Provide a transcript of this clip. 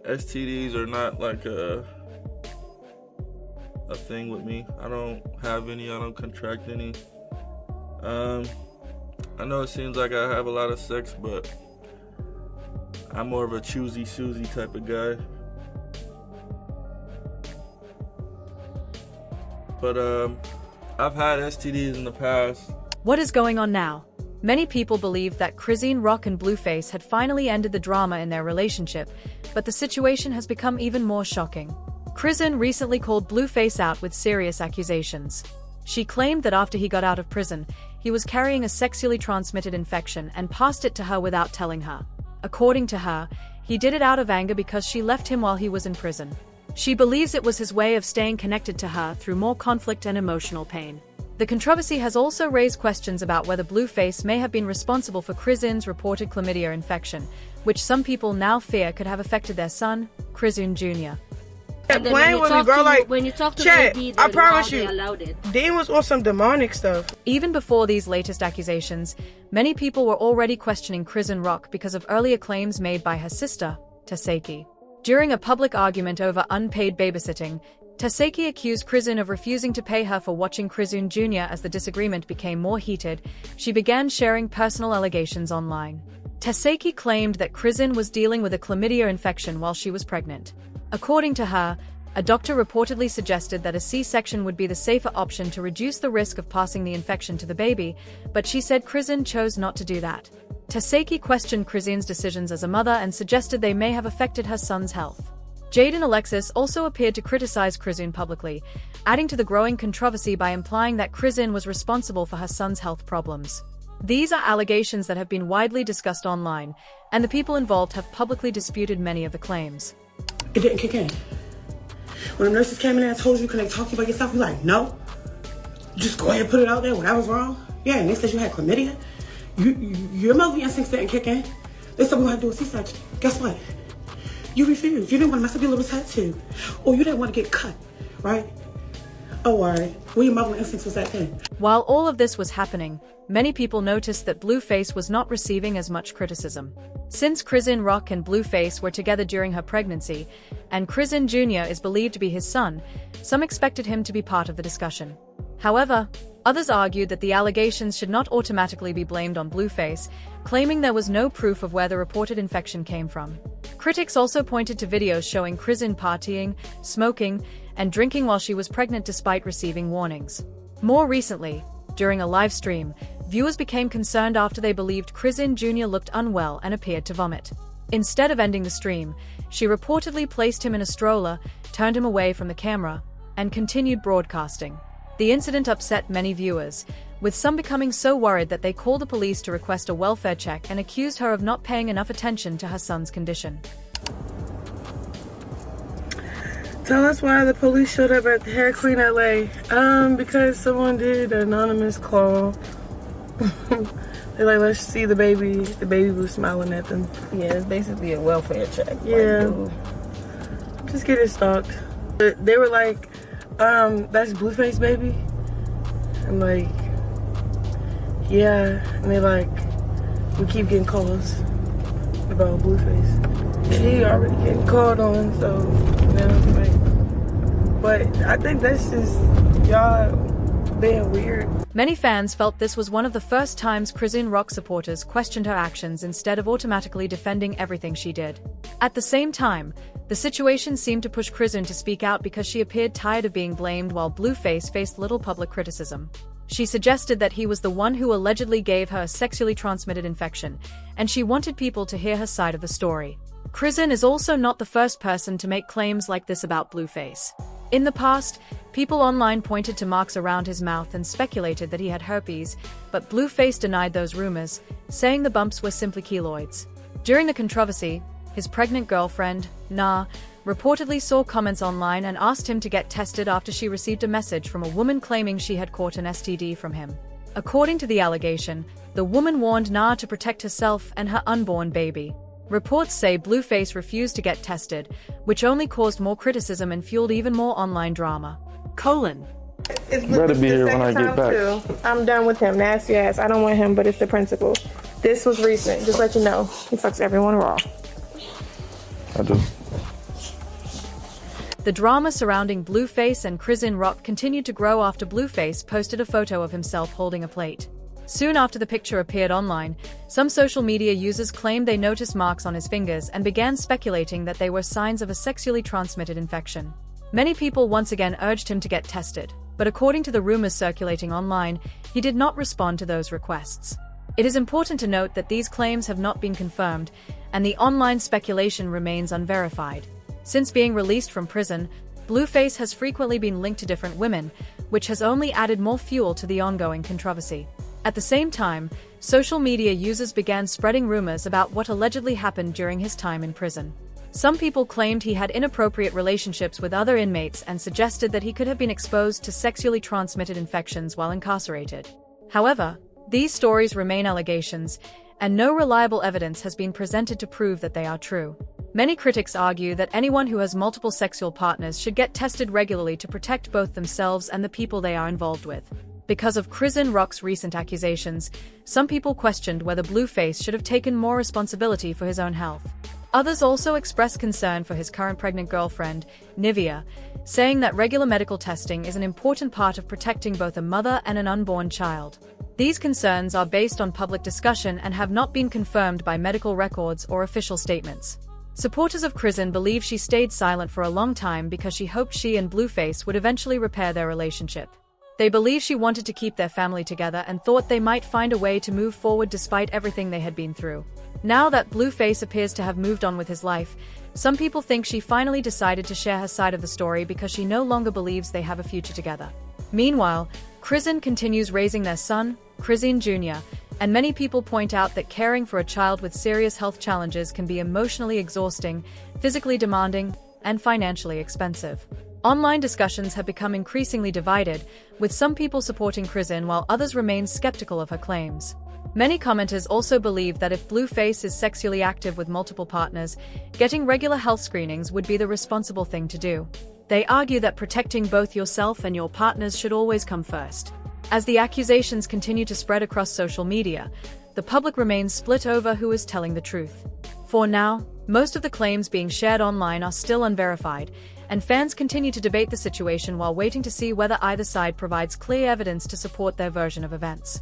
STDs are not like a thing with me. I don't have any. I don't contract any. I know it seems like I have a lot of sex, but I'm more of a choosy Susie type of guy. But I've had STDs in the past. What is going on now? Many people believe that Chrisean Rock and Blueface had finally ended the drama in their relationship, but the situation has become even more shocking. Chrisean recently called Blueface out with serious accusations. She claimed that after he got out of prison, he was carrying a sexually transmitted infection and passed it to her without telling her. According to her, he did it out of anger because she left him while he was in prison. She believes it was his way of staying connected to her through more conflict and emotional pain. The controversy has also raised questions about whether Blueface may have been responsible for Chrisean's reported chlamydia infection, which some people now fear could have affected their son, Chrisean Jr. Playing with me, bro. Like, when you talk to chat, AD, I promise you, allowed it. Dean was on some demonic stuff. Even before these latest accusations, many people were already questioning Chrisean Rock because of earlier claims made by her sister, Taseki. During a public argument over unpaid babysitting, Taseki accused Chrisean of refusing to pay her for watching Chrisean Jr. As the disagreement became more heated, she began sharing personal allegations online. Taseki claimed that Chrisean was dealing with a chlamydia infection while she was pregnant. According to her, a doctor reportedly suggested that a C-section would be the safer option to reduce the risk of passing the infection to the baby, but she said Chrisean chose not to do that. Taseki questioned Chrisean's decisions as a mother and suggested they may have affected her son's health. Jaden Alexis also appeared to criticize Chrisean publicly, adding to the growing controversy by implying that Chrisean was responsible for her son's health problems. These are allegations that have been widely discussed online, and the people involved have publicly disputed many of the claims. It didn't kick in. When the nurses came in and told you, can they talk to you about yourself? You're like, no. Just go ahead and put it out there when I was wrong. Yeah, and they said you had chlamydia. Your mother instincts didn't kick in. They said we had to do a C-section. Guess what? You refused. You didn't want to mess up your little tattoo. Or you didn't want to get cut, right? Oh, all right. Well, your mother instincts was that then. While all of this was happening, many people noticed that Blueface was not receiving as much criticism. Since Chrisean Rock and Blueface were together during her pregnancy, and Chrisean Jr. is believed to be his son, some expected him to be part of the discussion. However, others argued that the allegations should not automatically be blamed on Blueface, claiming there was no proof of where the reported infection came from. Critics also pointed to videos showing Chrisean partying, smoking, and drinking while she was pregnant despite receiving warnings. More recently, during a live stream, viewers became concerned after they believed Chrisean Jr. looked unwell and appeared to vomit. Instead of ending the stream, she reportedly placed him in a stroller, turned him away from the camera, and continued broadcasting. The incident upset many viewers, with some becoming so worried that they called the police to request a welfare check and accused her of not paying enough attention to her son's condition. Tell us why the police showed up at Hair Queen LA. Because someone did an anonymous call. They're like, let's see the baby. The baby was smiling at them. Yeah, it's basically a welfare check. Yeah. Just get it stalked. They were like, that's Blueface baby? I'm like, yeah. And they're like, we keep getting calls about Blueface. She already getting called on, so, you know, like, but I think that's just y'all being weird. Many fans felt this was one of the first times Chrisean Rock supporters questioned her actions instead of automatically defending everything she did. At the same time, the situation seemed to push Chrisean to speak out because she appeared tired of being blamed while Blueface faced little public criticism. She suggested that he was the one who allegedly gave her a sexually transmitted infection, and she wanted people to hear her side of the story. Chrisean is also not the first person to make claims like this about Blueface. In the past, people online pointed to marks around his mouth and speculated that he had herpes, but Blueface denied those rumors, saying the bumps were simply keloids. During the controversy, his pregnant girlfriend, Na, reportedly saw comments online and asked him to get tested after she received a message from a woman claiming she had caught an STD from him. According to the allegation, the woman warned Na to protect herself and her unborn baby. Reports say Blueface refused to get tested, which only caused more criticism and fueled even more online drama. It's Better be here when I get back. Too. I'm done with him. Nasty ass. I don't want him, but it's the principal. This was recent. Just let you know. He fucks everyone raw. I do. The drama surrounding Blueface and Chrisean Rock continued to grow after Blueface posted a photo of himself holding a plate. Soon after the picture appeared online, some social media users claimed they noticed marks on his fingers and began speculating that they were signs of a sexually transmitted infection. Many people once again urged him to get tested, but according to the rumors circulating online, he did not respond to those requests. It is important to note that these claims have not been confirmed, and the online speculation remains unverified. Since being released from prison, Blueface has frequently been linked to different women, which has only added more fuel to the ongoing controversy. At the same time, social media users began spreading rumors about what allegedly happened during his time in prison. Some people claimed he had inappropriate relationships with other inmates and suggested that he could have been exposed to sexually transmitted infections while incarcerated. However, these stories remain allegations, and no reliable evidence has been presented to prove that they are true. Many critics argue that anyone who has multiple sexual partners should get tested regularly to protect both themselves and the people they are involved with. Because of Chrisean Rock's recent accusations, some people questioned whether Blueface should have taken more responsibility for his own health. Others also expressed concern for his current pregnant girlfriend, Nivea, saying that regular medical testing is an important part of protecting both a mother and an unborn child. These concerns are based on public discussion and have not been confirmed by medical records or official statements. Supporters of Chrisean believe she stayed silent for a long time because she hoped she and Blueface would eventually repair their relationship. They believe she wanted to keep their family together and thought they might find a way to move forward despite everything they had been through. Now that Blueface appears to have moved on with his life, some people think she finally decided to share her side of the story because she no longer believes they have a future together. Meanwhile, Chrisean continues raising their son, Chrisean Jr., and many people point out that caring for a child with serious health challenges can be emotionally exhausting, physically demanding, and financially expensive. Online discussions have become increasingly divided, with some people supporting Chrisean while others remain skeptical of her claims. Many commenters also believe that if Blueface is sexually active with multiple partners, getting regular health screenings would be the responsible thing to do. They argue that protecting both yourself and your partners should always come first. As the accusations continue to spread across social media, the public remains split over who is telling the truth. For now, most of the claims being shared online are still unverified, and fans continue to debate the situation while waiting to see whether either side provides clear evidence to support their version of events.